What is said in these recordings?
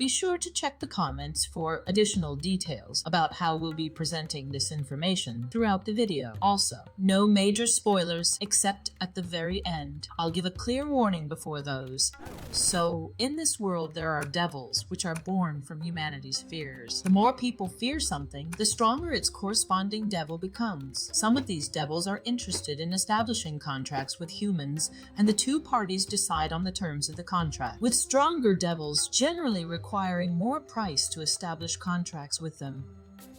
Be sure to check the comments for additional details about how we'll be presenting this information throughout the video. Also, no major spoilers except at the very end. I'll give a clear warning before those. So, in this world there are devils which are born from humanity's fears. The more people fear something, the stronger its corresponding devil becomes. Some of these devils are interested in establishing contracts with humans, and the two parties decide on the terms of the contract, with stronger devils generally requiring more price to establish contracts with them.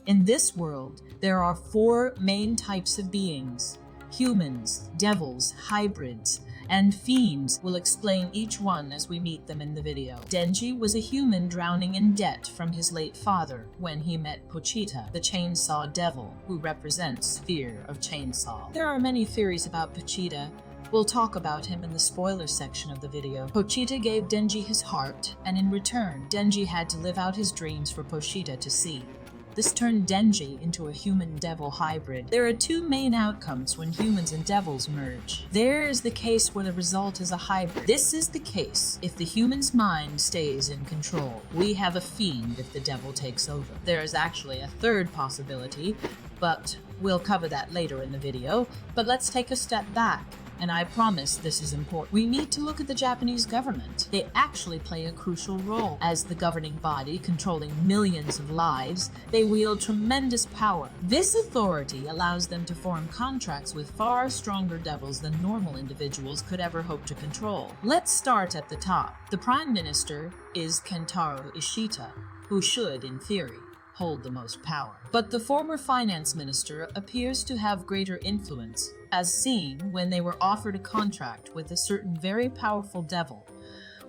In this world, there are 4 main types of beings: humans, devils, hybrids, and fiends. Will explain each one as we meet them in the video. Denji was a human drowning in debt from his late father when he met Pochita, the chainsaw devil, who represents fear of chainsaw. There are many theories about Pochita. We'll talk about him in the spoiler section of the video. Pochita gave Denji his heart, and in return, Denji had to live out his dreams for Pochita to see. This turned Denji into a human-devil hybrid. There are 2 main outcomes when humans and devils merge. There is the case where the result is a hybrid. This is the case if the human's mind stays in control. We have a fiend if the devil takes over. There is actually a third possibility, but we'll cover that later in the video. But let's take a step back. And I promise this is important. We need to look at the Japanese government. They actually play a crucial role. As the governing body controlling millions of lives, they wield tremendous power. This authority allows them to form contracts with far stronger devils than normal individuals could ever hope to control. Let's start at the top. The Prime Minister is Kentaro Ishita, who should, in theory, hold the most power. But the former finance minister appears to have greater influence, as seen when they were offered a contract with a certain very powerful devil,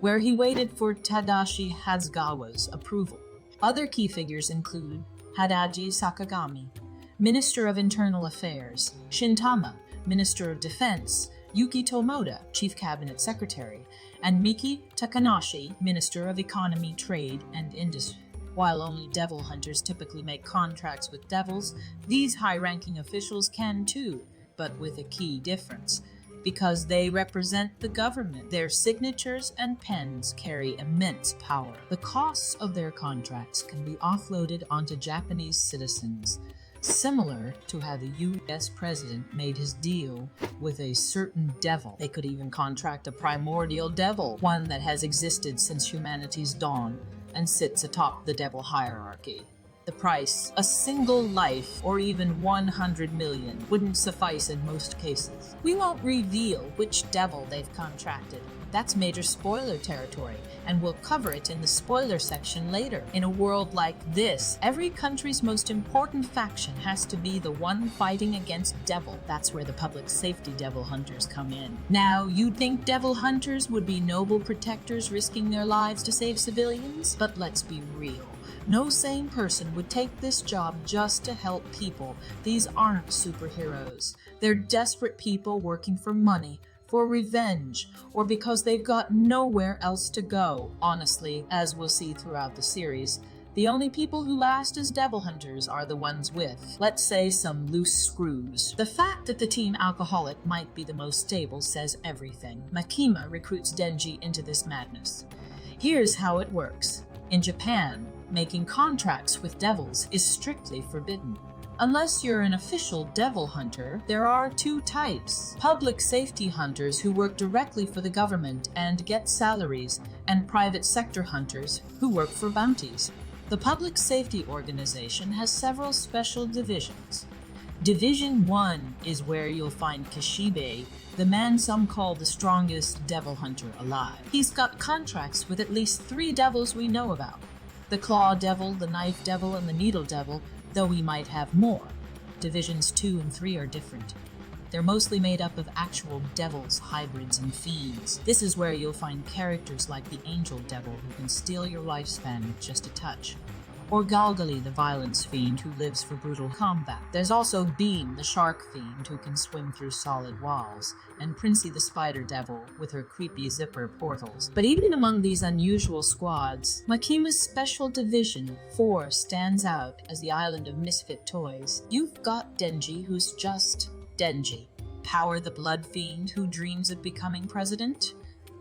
where he waited for Tadashi Hasegawa's approval. Other key figures include Hadaji Sakagami, Minister of Internal Affairs, Shintama, Minister of Defense, Yuki Tomoda, Chief Cabinet Secretary, and Miki Takanashi, Minister of Economy, Trade, and Industry. While only devil hunters typically make contracts with devils, these high-ranking officials can too, but with a key difference. Because they represent the government, their signatures and pens carry immense power. The costs of their contracts can be offloaded onto Japanese citizens, similar to how the US president made his deal with a certain devil. They could even contract a primordial devil, one that has existed since humanity's dawn and sits atop the devil hierarchy. The price, a single life or even 100 million, wouldn't suffice in most cases. We won't reveal which devil they've contracted. That's major spoiler territory, and we'll cover it in the spoiler section later. In a world like this, every country's most important faction has to be the one fighting against devil. That's where the public safety devil hunters come in. Now, you'd think devil hunters would be noble protectors risking their lives to save civilians, but let's be real. No sane person would take this job just to help people. These aren't superheroes. They're desperate people working for money, for revenge, or because they've got nowhere else to go. Honestly, as we'll see throughout the series, the only people who last as devil hunters are the ones with, let's say, some loose screws. The fact that the team alcoholic might be the most stable says everything. Makima recruits Denji into this madness. Here's how it works. In Japan, making contracts with devils is strictly forbidden. Unless you're an official devil hunter, there are 2 types: public safety hunters who work directly for the government and get salaries, and private sector hunters who work for bounties. The public safety organization has several special divisions. Division 1 is where you'll find Kishibe, the man some call the strongest devil hunter alive. He's got contracts with at least 3 devils we know about: the Claw Devil, the Knife Devil, and the Needle Devil, though we might have more. Divisions 2 and 3 are different. They're mostly made up of actual devils, hybrids, and fiends. This is where you'll find characters like the Angel Devil, who can steal your lifespan with just a touch, or Galgali, the violence fiend who lives for brutal combat. There's also Beam, the shark fiend who can swim through solid walls, and Princy, the spider devil with her creepy zipper portals. But even among these unusual squads, Makima's special division 4 stands out as the island of misfit toys. You've got Denji, who's just Denji. Power, the blood fiend who dreams of becoming president.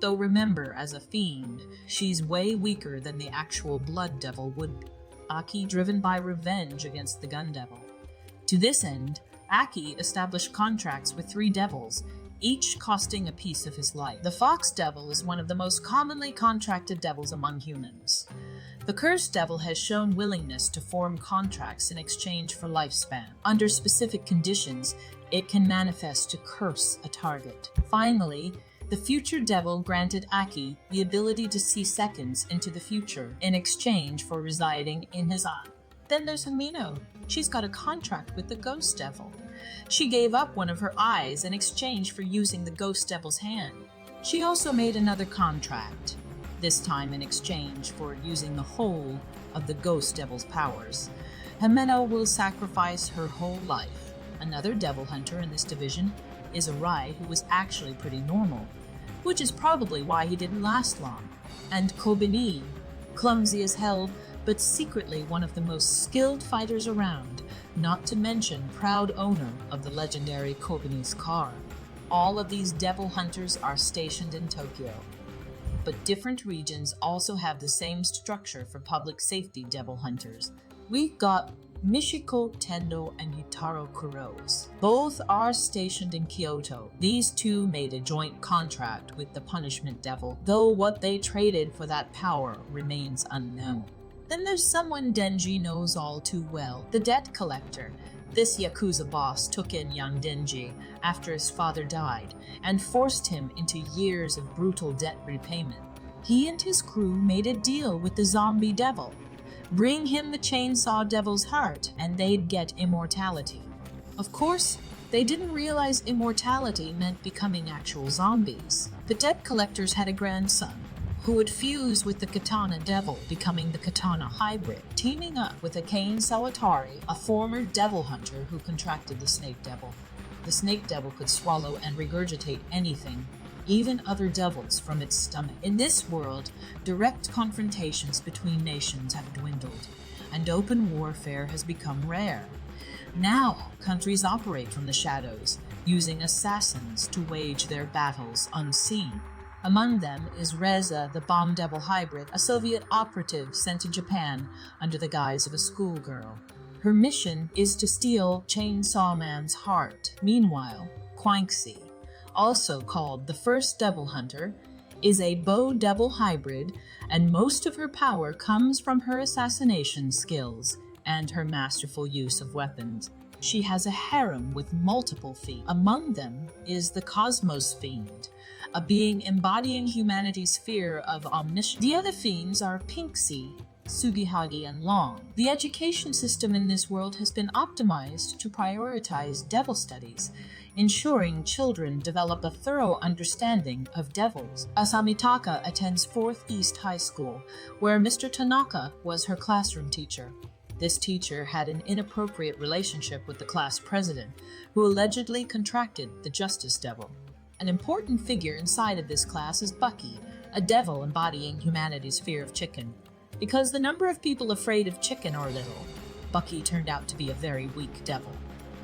Though remember, as a fiend, she's way weaker than the actual blood devil would be. Aki driven by revenge against the gun devil. To this end, Aki established contracts with 3 devils, each costing a piece of his life. The fox devil is one of the most commonly contracted devils among humans. The cursed devil has shown willingness to form contracts in exchange for lifespan. Under specific conditions, it can manifest to curse a target. Finally, the future devil granted Aki the ability to see seconds into the future in exchange for residing in his eye. Then there's Himeno. She's got a contract with the ghost devil. She gave up one of her eyes in exchange for using the ghost devil's hand. She also made another contract, this time in exchange for using the whole of the ghost devil's powers. Himeno will sacrifice her whole life. Another devil hunter in this division is Arai, who was actually pretty normal, which is probably why he didn't last long. And Kobeni, clumsy as hell, but secretly one of the most skilled fighters around, not to mention proud owner of the legendary Kobeni's car. All of these devil hunters are stationed in Tokyo, but different regions also have the same structure for public safety devil hunters. We've got Mishiko, Tendo, and Yutaro Kurose. Both are stationed in Kyoto. These two made a joint contract with the Punishment Devil, though what they traded for that power remains unknown. Then there's someone Denji knows all too well, the debt collector. This Yakuza boss took in young Denji after his father died and forced him into years of brutal debt repayment. He and his crew made a deal with the zombie devil. Bring him the chainsaw devil's heart and they'd get immortality. Of course, they didn't realize immortality meant becoming actual zombies. The debt collectors had a grandson who would fuse with the katana devil, becoming the katana hybrid, teaming up with Akane Sawatari, a former devil hunter who contracted the snake devil. The snake devil could swallow and regurgitate anything, even other devils, from its stomach. In this world, direct confrontations between nations have dwindled, and open warfare has become rare. Now, countries operate from the shadows, using assassins to wage their battles unseen. Among them is Reze, the bomb devil hybrid, a Soviet operative sent to Japan under the guise of a schoolgirl. Her mission is to steal Chainsaw Man's heart. Meanwhile, Quanxi, also called the First Devil Hunter, is a bow devil hybrid, and most of her power comes from her assassination skills and her masterful use of weapons. She has a harem with multiple fiends. Among them is the Cosmos Fiend, a being embodying humanity's fear of omniscience. The other fiends are Pingsti, tsugihagi, and Long. The education system in this world has been optimized to prioritize devil studies, ensuring children develop a thorough understanding of devils. Asamitaka attends 4th East High School, where Mr. Tanaka was her classroom teacher. This teacher had an inappropriate relationship with the class president, who allegedly contracted the Justice Devil. An important figure inside of this class is Bucky, a devil embodying humanity's fear of chicken. Because the number of people afraid of chicken are little, Bucky turned out to be a very weak devil.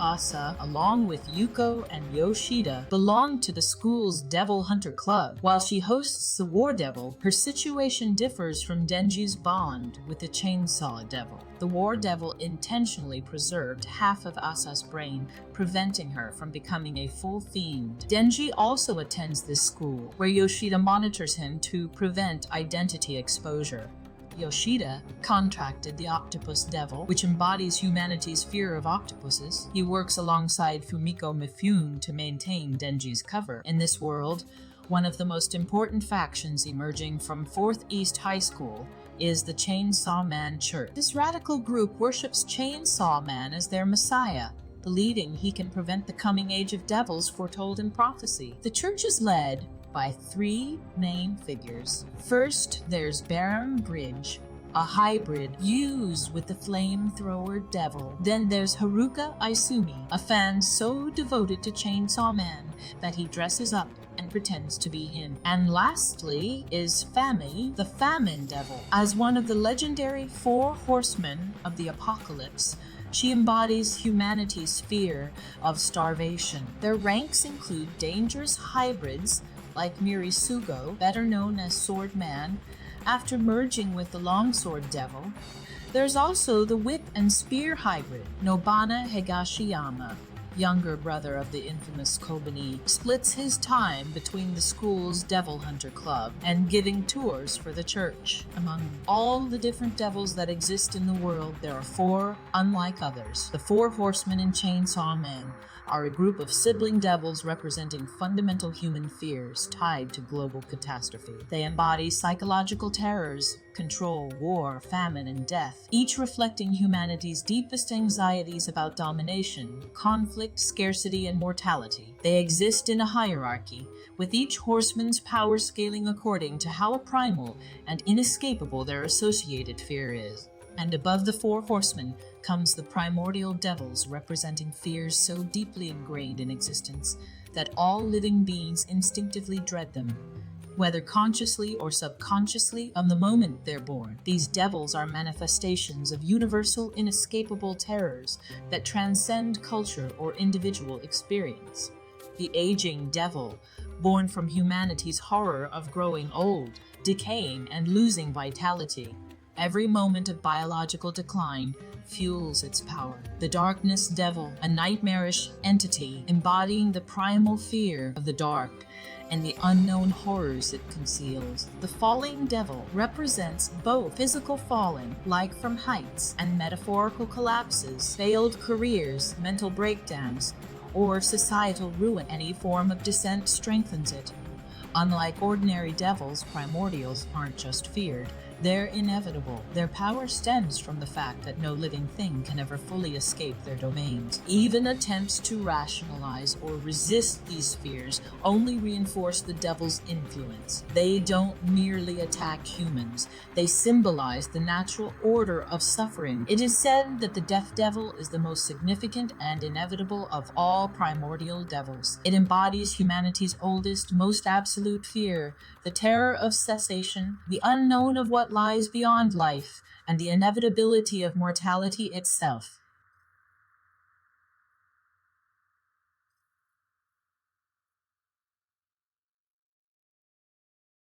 Asa, along with Yuko and Yoshida, belong to the school's Devil Hunter Club. While she hosts the War Devil, her situation differs from Denji's bond with the Chainsaw Devil. The War Devil intentionally preserved half of Asa's brain, preventing her from becoming a full fiend. Denji also attends this school, where Yoshida monitors him to prevent identity exposure. Yoshida contracted the Octopus Devil, which embodies humanity's fear of octopuses. He works alongside Fumiko Mifune to maintain Denji's cover. In this world, one of the most important factions emerging from 4th East High School is the Chainsaw Man Church. This radical group worships Chainsaw Man as their messiah, believing he can prevent the coming age of devils foretold in prophecy. The church is led by 3 main figures. First, there's Barem Bridge, a hybrid used with the flamethrower devil. Then there's Haruka Aizumi, a fan so devoted to Chainsaw Man that he dresses up and pretends to be him. And lastly is Fami, the famine devil. As one of the legendary 4 horsemen of the apocalypse, she embodies humanity's fear of starvation. Their ranks include dangerous hybrids like Mirisugo, better known as Sword Man, after merging with the Longsword Devil. There's also the whip and spear hybrid, Nobana Higashiyama, younger brother of the infamous Kobeni, splits his time between the school's Devil Hunter Club and giving tours for the church. Among all the different devils that exist in the world, there are four unlike others. The four horsemen and chainsaw men are a group of sibling devils representing fundamental human fears tied to global catastrophe. They embody psychological terrors, control, war, famine, and death, each reflecting humanity's deepest anxieties about domination, conflict, scarcity, and mortality. They exist in a hierarchy, with each horseman's power scaling according to how primal and inescapable their associated fear is. And above the four horsemen comes the primordial devils, representing fears so deeply ingrained in existence that all living beings instinctively dread them, whether consciously or subconsciously, from the moment they're born. These devils are manifestations of universal, inescapable terrors that transcend culture or individual experience. The aging devil, born from humanity's horror of growing old, decaying, and losing vitality. Every moment of biological decline fuels its power. The darkness devil, a nightmarish entity embodying the primal fear of the dark and the unknown horrors it conceals. The falling devil represents both physical falling, like from heights, and metaphorical collapses, failed careers, mental breakdowns, or societal ruin. Any form of descent strengthens it. Unlike ordinary devils, primordials aren't just feared, they're inevitable. Their power stems from the fact that no living thing can ever fully escape their domains. Even attempts to rationalize or resist these fears only reinforce the devil's influence. They don't merely attack humans, they symbolize the natural order of suffering. It is said that the Death Devil is the most significant and inevitable of all primordial devils. It embodies humanity's oldest, most absolute fear, the terror of cessation, the unknown of what lies beyond life, and the inevitability of mortality itself.